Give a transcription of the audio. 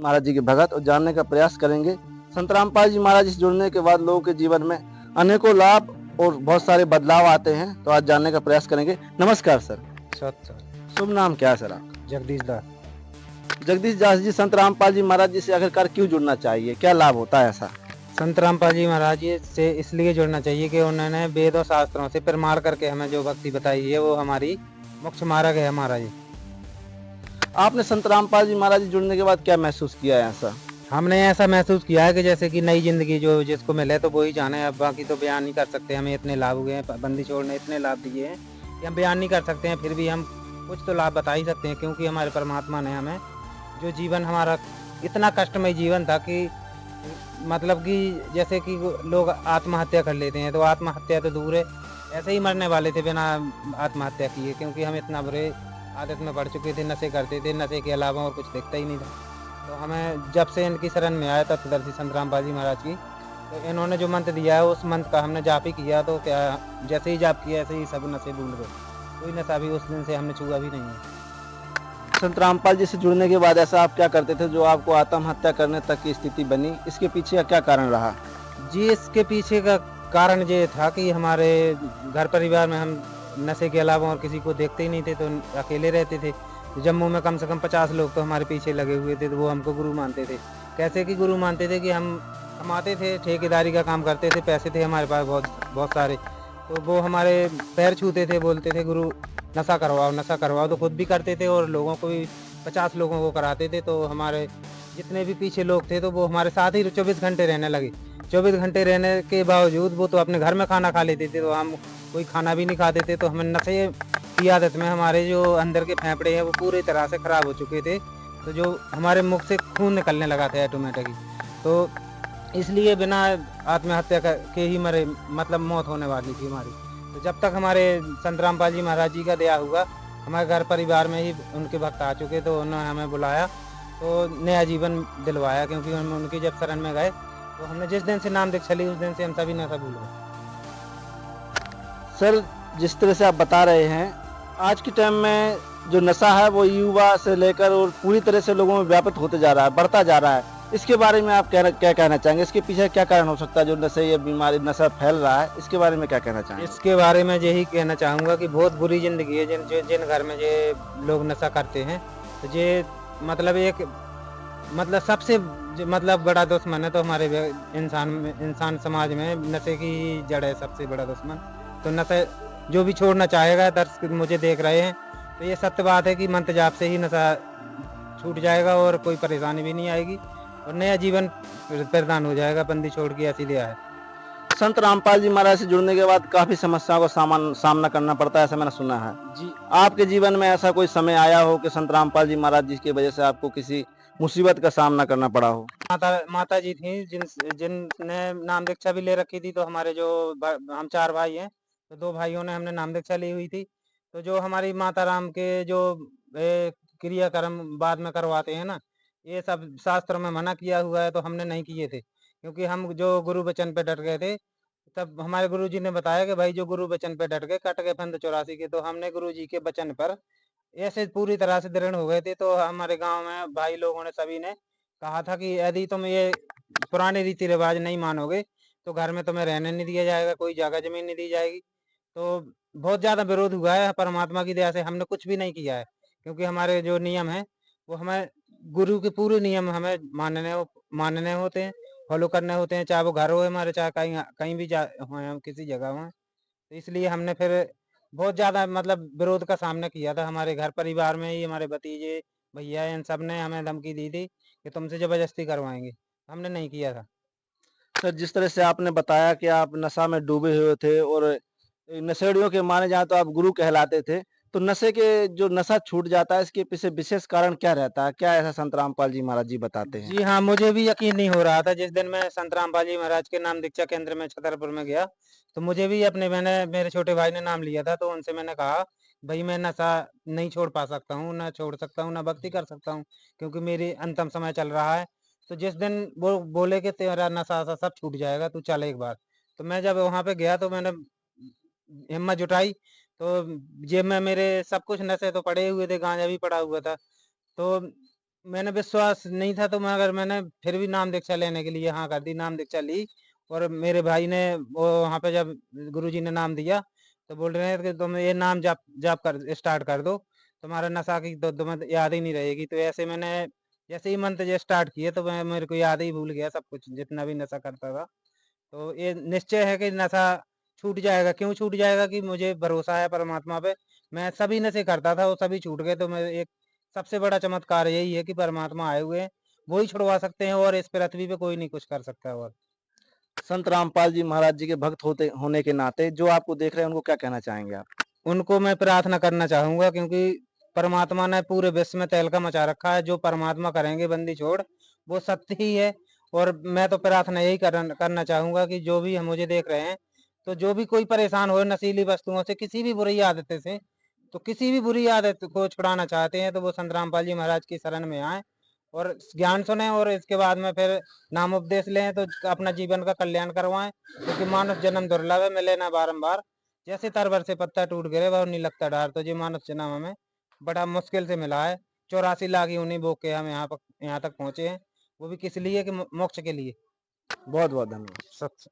महाराज जी के भगत और जानने का प्रयास करेंगे। संत रामपाल जी महाराज जी से जुड़ने के बाद लोगों के जीवन में अनेकों लाभ और बहुत सारे बदलाव आते हैं, तो आज जानने का प्रयास करेंगे। नमस्कार सर। सत शुभ नाम क्या है सर आपका? जगदीश दास। जगदीश दास जी, संत रामपाल जी महाराज जी से आखिरकार क्यों जुड़ना चाहिए, क्या लाभ होता है ऐसा? संत रामपाल जी महाराज जी से इसलिए जुड़ना चाहिए कि उन्होंने वेद और शास्त्रों से प्रमाण करके हमें जो भक्ति बताई है वो हमारी मोक्ष मार्ग है हमारा। जी आपने संत रामपाल जी महाराज जी जुड़ने के बाद क्या महसूस किया है ऐसा? हमने ऐसा महसूस किया है कि जैसे कि नई जिंदगी जो जिसको मिले तो वो ही जाने, अब बाकी तो बयान नहीं कर सकते। हमें इतने लाभ हुए हैं, बंदी छोड़ ने इतने लाभ दिए हैं कि हम बयान नहीं कर सकते हैं, फिर भी हम कुछ तो लाभ बता ही सकते हैं, क्योंकि हमारे परमात्मा ने हमें जो जीवन हमारा इतना कष्टमय जीवन था कि मतलब कि जैसे कि लोग आत्महत्या कर लेते हैं, तो आत्महत्या तो दूर है, ऐसे ही मरने वाले थे बिना आत्महत्या किए, क्योंकि हम इतना बुरे आदत में पड़ चुके थे, नशे करते थे, नशे के अलावा और कुछ दिखता ही नहीं था। तो हमें जब से इनकी शरण में आया तत्वदर्शी संत रामपाल जी महाराज की, तो इन्होंने जो मंत्र दिया है उस मंत्र का हमने जाप ही किया, तो क्या जैसे ही जाप किया ऐसे ही सब नशे भूल गए, कोई नशा भी उस दिन से हमने छुआ भी नहीं है। संत रामपाल जी से जुड़ने के बाद ऐसा आप क्या करते थे जो आपको आत्महत्या करने तक की स्थिति बनी? इसके पीछे का क्या कारण रहा? जी इसके पीछे का कारण ये था कि हमारे घर परिवार में हम नशे के अलावा और किसी को देखते ही नहीं थे, तो अकेले रहते थे। तो जम्मू में कम से कम 50 लोग तो हमारे पीछे लगे हुए थे, तो वो हमको गुरु मानते थे। कैसे कि गुरु मानते थे कि हम कमाते थे, ठेकेदारी का काम करते थे, पैसे थे हमारे पास बहुत बहुत सारे, तो वो हमारे पैर छूते थे, बोलते थे गुरु नशा करवाओ नशा करवाओ, तो खुद भी करते थे और लोगों को भी 50 लोगों को कराते थे। तो हमारे जितने भी पीछे लोग थे तो वो हमारे साथ ही 24 घंटे रहने लगे। 24 घंटे रहने के बावजूद वो तो अपने घर में खाना खा लेते थे, तो हम कोई खाना भी नहीं खाते थे। तो हमें नशे की आदत में हमारे जो अंदर के फेफड़े हैं वो पूरी तरह से खराब हो चुके थे, तो जो हमारे मुख से खून निकलने लगा था ऑटोमेटिकली। तो इसलिए बिना आत्महत्या के ही मरे, मतलब मौत होने वाली थी हमारी। तो जब तक हमारे संत रामपाल जी महाराज जी का दया हुआ, हमारे घर परिवार में ही उनके भक्त आ चुके, तो उन्होंने हमें बुलाया, तो नया जीवन दिलवाया, क्योंकि हम उनकी जब शरण में गए तो हमने जिस दिन से नाम दीक्षा ली उस दिन से हम सभी नशा भूल गए। सर, जिस तरह से आप बता रहे हैं, आज के टाइम में जो नशा है वो युवा से लेकर और पूरी तरह से लोगों में व्यापक होते जा रहा है, बढ़ता जा रहा है। इसके बारे में आप क्या कहना चाहेंगे? इसके पीछे क्या कारण हो सकता है जो नशे या बीमारी नशा फैल रहा है? इसके बारे में क्या कहना चाहेंगे? इसके बारे में यही कहना चाहूँगा कि बहुत बुरी ज़िंदगी है जिन घर में ये लोग नशा करते हैं। तो ये मतलब एक मतलब सबसे मतलब बड़ा दुश्मन है, तो हमारे इंसान समाज में नशे की ही जड़ है सबसे बड़ा दुश्मन। तो नशा जो भी छोड़ना चाहेगा, दर्शक मुझे देख रहे हैं, तो ये सत्य बात है कि मंत्र जाप से ही नशा छूट जाएगा और कोई परेशानी भी नहीं आएगी और नया जीवन प्रदान हो जाएगा। बंदी छोड़ के ऐसी दिया है। संत रामपाल जी महाराज से जुड़ने के बाद काफी समस्याओं का सामना करना पड़ता है, ऐसा मैंने सुना है। जी आपके जीवन में ऐसा कोई समय आया हो कि संत रामपाल जी महाराज जी की वजह से आपको किसी मुसीबत का सामना करना पड़ा हो? माता जी थी जिनने नाम दीक्षा भी ले रखी थी। तो हमारे जो हम 4 भाई हैं, तो 2 भाइयों ने हमने नाम दीक्षा ली हुई थी। तो जो हमारी माता राम के जो क्रियाक्रम बाद में करवाते हैं ना, ये सब शास्त्रों में मना किया हुआ है, तो हमने नहीं किए थे, क्योंकि हम जो गुरु वचन पे डट गए थे। तब हमारे गुरुजी ने बताया कि भाई जो गुरु वचन पे डट गए कट गए फंद 84 के। तो हमने गुरुजी के वचन पर ऐसे पूरी तरह से दृढ़ हो गए थे। तो हमारे गांव में भाई लोगों ने सभी ने कहा था कि यदि तुम ये पुराने रीति रिवाज नहीं मानोगे तो घर में तुम्हें रहने नहीं दिया जाएगा, कोई जगह जमीन नहीं दी जाएगी। तो बहुत ज्यादा विरोध हुआ है। परमात्मा की दया से हमने कुछ भी नहीं किया है, क्योंकि हमारे जो नियम है वो हमें गुरु के पूरे नियम हमें मानने होते हैं, फॉलो करने होते हैं, चाहे वो घर हो हमारे, चाहे कहीं कहीं भी हो, हम किसी जगह हो। तो इसलिए हमने फिर बहुत ज़्यादा मतलब विरोध का सामना किया था। हमारे घर परिवार में ही हमारे भतीजे, भैया, इन सब ने हमें धमकी दी थी कि तुमसे ज़बरदस्ती करवाएँगे। हमने नहीं किया था। सर, जिस तरह से आपने बताया कि आप नशा में डूबे हुए थे और नशेड़ियों के माने जाए तो आप गुरु कहलाते थे, तो नशे के जो नशा छूट जाता है इसके पीछे विशेष कारण क्या रहता है? क्या ऐसा संत रामपाल जी महाराज जी बताते हैं? जी हाँ, मुझे भी यकीन नहीं हो रहा था जिस दिन मैं संत रामपाल जी महाराज के नाम दीक्षा केंद्र में छतरपुर में गया, तो मुझे भी मैंने मेरे छोटे भाई ने नाम लिया था, तो उनसे मैंने कहा, भई मैं नशा नहीं छोड़ पा सकता हूँ, ना छोड़ सकता हूँ, ना भक्ति कर सकता हूँ, क्योंकि मेरी अंतिम समय चल रहा है। तो जिस दिन वो बोले कि तेरा नशा-वशा सब छूट जाएगा, तू चल एक बार। तो मैं जब वहाँ पे गया तो मैंने हिम्मत जुटाई, तो जेब में मेरे सब कुछ नशे तो पड़े हुए थे, गांजा भी पड़ा हुआ था। तो मैंने विश्वास नहीं था तो मगर मैंने फिर भी नाम दीक्षा लेने के लिए हाँ कर दी, नाम दीक्षा ली। और मेरे भाई ने वो वहाँ पे जब गुरुजी ने नाम दिया तो बोल रहे हैं कि तुम ये नाम जाप जाप कर स्टार्ट कर दो, तुम्हारा नशा की तो तुम्हें याद ही नहीं रहेगी। तो ऐसे मैंने जैसे ही मंत्र ये स्टार्ट किए तो मैं मेरे को याद ही भूल गया सब कुछ जितना भी नशा करता था। तो ये निश्चय है कि नशा छूट जाएगा। क्यों छूट जाएगा कि मुझे भरोसा है परमात्मा पे। मैं सभी नशे करता था वो सभी छूट गए। तो मैं एक सबसे बड़ा चमत्कार यही है कि परमात्मा आए हुए हैं, वो ही छुड़वा सकते हैं और इस पृथ्वी पे कोई नहीं कुछ कर सकता। और संत रामपाल जी महाराज जी के भक्त होते होने के नाते जो आपको देख रहे हैं उनको क्या कहना चाहेंगे आप? उनको मैं प्रार्थना करना चाहूंगा क्योंकि परमात्मा ने पूरे विश्व में तहलका मचा रखा है। जो परमात्मा करेंगे बंदी छोड़ वो सत्य ही है। और मैं तो प्रार्थना यही करना चाहूंगा कि जो भी हम मुझे देख रहे हैं तो जो भी कोई परेशान हो नशीली वस्तुओं से किसी भी बुरी आदत से, तो किसी भी बुरी आदत को छुड़ाना चाहते हैं तो वो संत रामपाल जी महाराज की शरण में आए और ज्ञान सुने और इसके बाद में फिर नाम उपदेश लें तो अपना जीवन का कल्याण करवाएं। क्योंकि मानव जन्म दुर्लभ है, मिले ना बारंबार। जैसे तरवर से पत्ता टूट गिरे वह नहीं लगता डार। तो ये मानव जन्म हमें बड़ा मुश्किल से मिला है। 84 लाख यूनी भोग के हम यहाँ तक पहुंचे हैं, वो भी किस लिए कि मोक्ष के लिए। बहुत बहुत धन्यवाद। सच